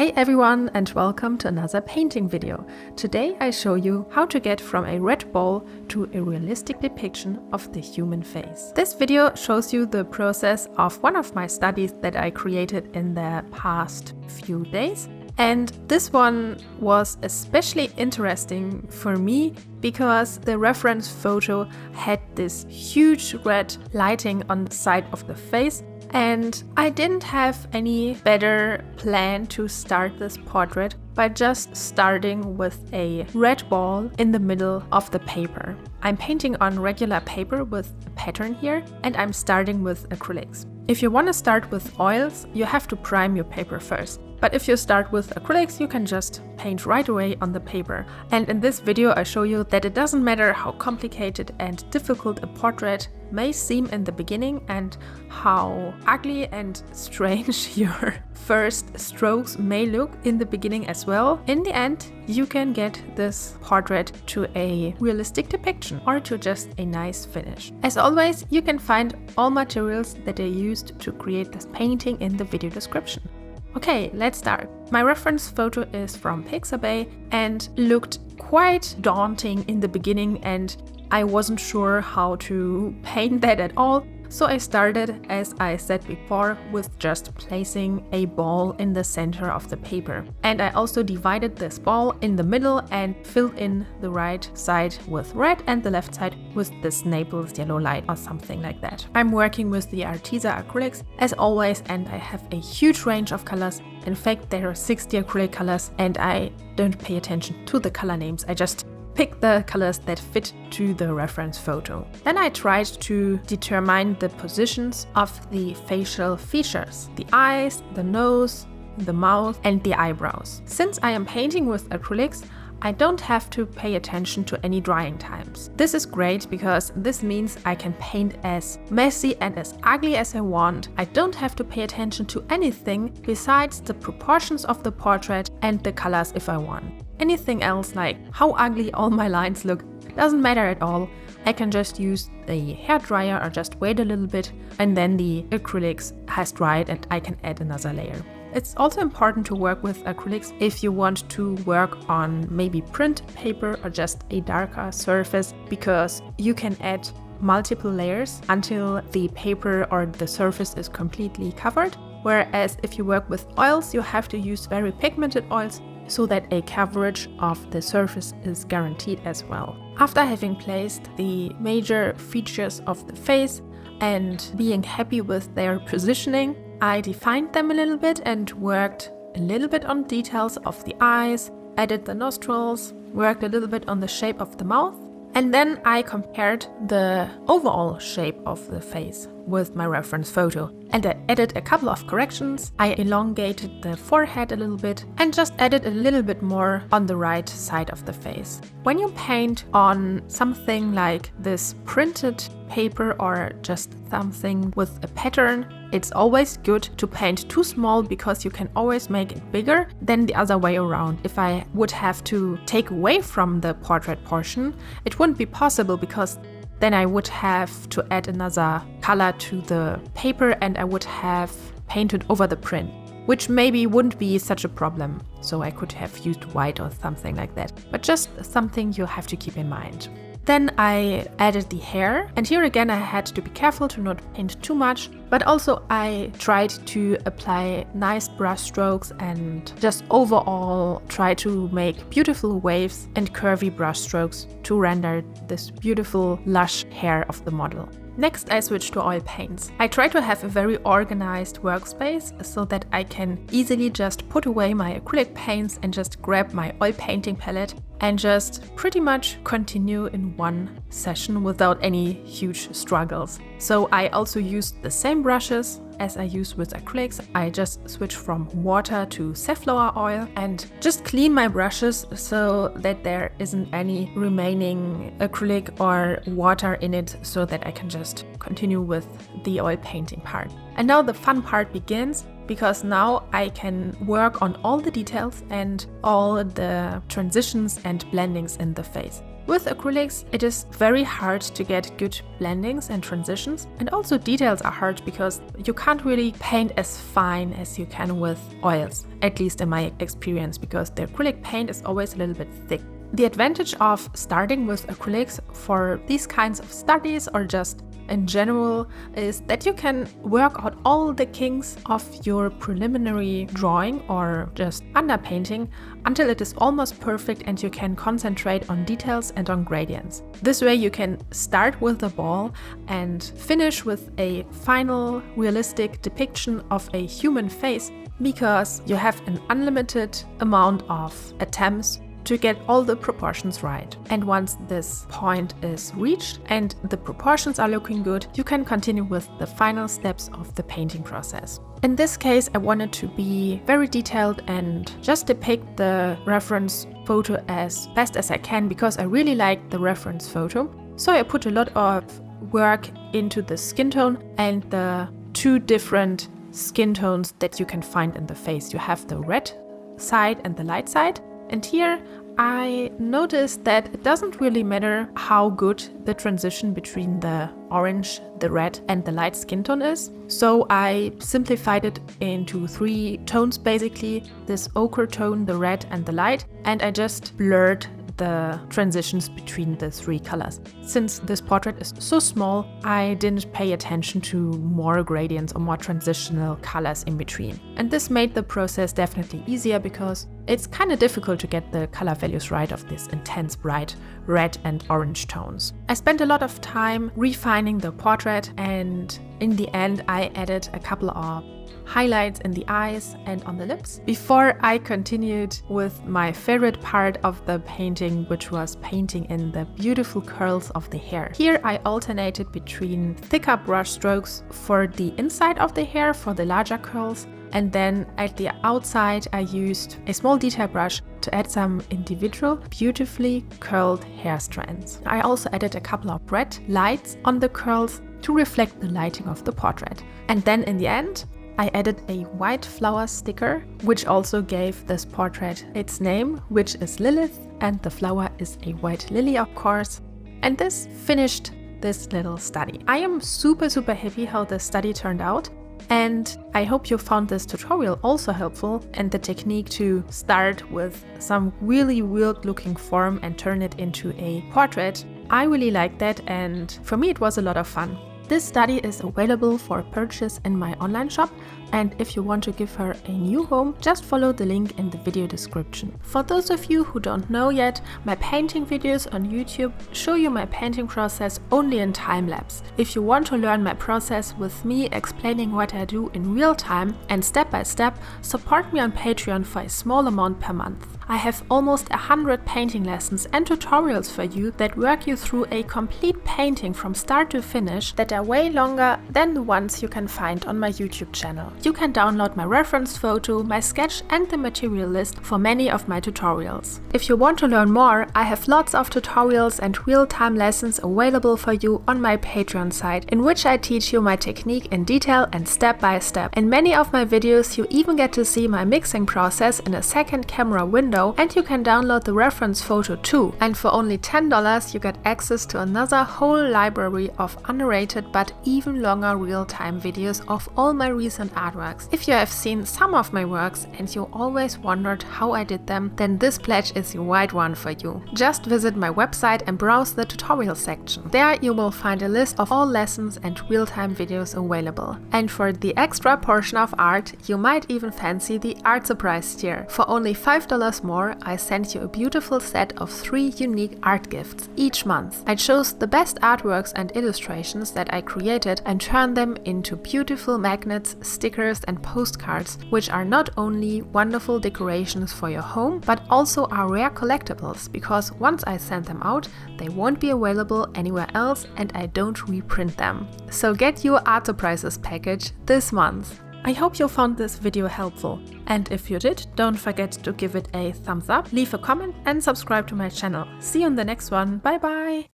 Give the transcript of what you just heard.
Hey everyone, and welcome to another painting video. Today I show you how to get from a red ball to a realistic depiction of the human face. This video shows you the process of one of my studies that I created in the past few days. And this one was especially interesting for me because the reference photo had this huge red lighting on the side of the face. And I didn't have any better plan to start this portrait by just starting with a red ball in the middle of the paper. I'm painting on regular paper with a pattern here, and I'm starting with acrylics. If you want to start with oils, you have to prime your paper first. But if you start with acrylics, you can just paint right away on the paper. And in this video I show you that it doesn't matter how complicated and difficult a portrait may seem in the beginning and how ugly and strange your first strokes may look in the beginning as well. In the end, you can get this portrait to a realistic depiction or to just a nice finish. As always, you can find all materials that I used to create this painting in the video description. Okay, let's start. My reference photo is from Pixabay and looked quite daunting in the beginning, and I wasn't sure how to paint that at all. So I started, as I said before, with just placing a ball in the center of the paper. And I also divided this ball in the middle and filled in the right side with red and the left side with this Naples yellow light or something like that. I'm working with the Arteza acrylics as always, and I have a huge range of colors. In fact, there are 60 acrylic colors, and I don't pay attention to the color names. I just pick the colors that fit to the reference photo. Then I tried to determine the positions of the facial features, the eyes, the nose, the mouth, and the eyebrows. Since I am painting with acrylics, I don't have to pay attention to any drying times. This is great because this means I can paint as messy and as ugly as I want. I don't have to pay attention to anything besides the proportions of the portrait and the colors if I want. Anything else, like how ugly all my lines look, doesn't matter at all. I can just use the hairdryer or just wait a little bit, and then the acrylics has dried and I can add another layer. It's also important to work with acrylics if you want to work on maybe print paper or just a darker surface, because you can add multiple layers until the paper or the surface is completely covered. Whereas if you work with oils, you have to use very pigmented oils so that a coverage of the surface is guaranteed as well. After having placed the major features of the face and being happy with their positioning, I defined them a little bit and worked a little bit on details of the eyes, added the nostrils, worked a little bit on the shape of the mouth, and then I compared the overall shape of the face with my reference photo. And I added a couple of corrections. I elongated the forehead a little bit and just added a little bit more on the right side of the face. When you paint on something like this printed paper or just something with a pattern, it's always good to paint too small because you can always make it bigger than the other way around. If I would have to take away from the portrait portion, it wouldn't be possible because then I would have to add another color to the paper and I would have painted over the print, which maybe wouldn't be such a problem. So I could have used white or something like that, but just something you have to keep in mind. Then I added the hair, and here again I had to be careful to not paint too much, but also I tried to apply nice brush strokes and just overall try to make beautiful waves and curvy brush strokes to render this beautiful lush hair of the model. Next, I switched to oil paints. I try to have a very organized workspace so that I can easily just put away my acrylic paints and just grab my oil painting palette and just pretty much continue in one session without any huge struggles. So I also used the same brushes as I use with acrylics. I just switch from water to safflower oil and just clean my brushes so that there isn't any remaining acrylic or water in it, so that I can just continue with the oil painting part. And now the fun part begins, because now I can work on all the details and all the transitions and blendings in the face. With acrylics, it is very hard to get good blendings and transitions, and also details are hard because you can't really paint as fine as you can with oils, at least in my experience, because the acrylic paint is always a little bit thick. The advantage of starting with acrylics for these kinds of studies or just in general is that you can work out all the kinks of your preliminary drawing or just underpainting until it is almost perfect and you can concentrate on details and on gradients. This way you can start with the ball and finish with a final realistic depiction of a human face because you have an unlimited amount of attempts to get all the proportions right. And once this point is reached and the proportions are looking good, you can continue with the final steps of the painting process. In this case, I wanted to be very detailed and just depict the reference photo as best as I can because I really like the reference photo. So I put a lot of work into the skin tone and the two different skin tones that you can find in the face. You have the red side and the light side. And here I noticed that it doesn't really matter how good the transition between the orange, the red and the light skin tone is. So I simplified it into 3 tones basically, this ochre tone, the red and the light, and I just blurred the transitions between the 3 colors. Since this portrait is so small, I didn't pay attention to more gradients or more transitional colors in between. And this made the process definitely easier because it's kind of difficult to get the color values right of this intense bright red and orange tones. I spent a lot of time refining the portrait and in the end I added a couple of highlights in the eyes and on the lips before I continued with my favorite part of the painting, which was painting in the beautiful curls of the hair. Here I alternated between thicker brush strokes for the inside of the hair for the larger curls, and then at the outside I used a small detail brush to add some individual beautifully curled hair strands. I also added a couple of red lights on the curls to reflect the lighting of the portrait. And then in the end I added a white flower sticker, which also gave this portrait its name, which is Lilith, and the flower is a white lily, of course. And this finished this little study. I am super happy how the study turned out, and I hope you found this tutorial also helpful and the technique to start with some really weird looking form and turn it into a portrait. I really liked that, and for me it was a lot of fun. This study is available for purchase in my online shop, and if you want to give her a new home, just follow the link in the video description. For those of you who don't know yet, my painting videos on YouTube show you my painting process only in time-lapse. If you want to learn my process with me explaining what I do in real time and step by step, support me on Patreon for a small amount per month. I have almost 100 painting lessons and tutorials for you that work you through a complete painting from start to finish that are way longer than the ones you can find on my YouTube channel. You can download my reference photo, my sketch and the material list for many of my tutorials. If you want to learn more, I have lots of tutorials and real-time lessons available for you on my Patreon site, in which I teach you my technique in detail and step by step. In many of my videos you even get to see my mixing process in a second camera window, and you can download the reference photo too. And for only $10 you get access to another whole library of unrated but even longer real-time videos of all my recent artworks. If you have seen some of my works and you always wondered how I did them, then this pledge is the right one for you. Just visit my website and browse the tutorial section. There you will find a list of all lessons and real-time videos available. And for the extra portion of art, you might even fancy the art surprise tier. For only $5 more, I send you a beautiful set of 3 unique art gifts each month. I chose the best artworks and illustrations that I created and turned them into beautiful magnets, stickers and postcards, which are not only wonderful decorations for your home, but also are rare collectibles, because once I send them out, they won't be available anywhere else and I don't reprint them. So get your art surprises package this month. I hope you found this video helpful, and if you did, don't forget to give it a thumbs up, leave a comment and subscribe to my channel. See you in the next one. Bye bye!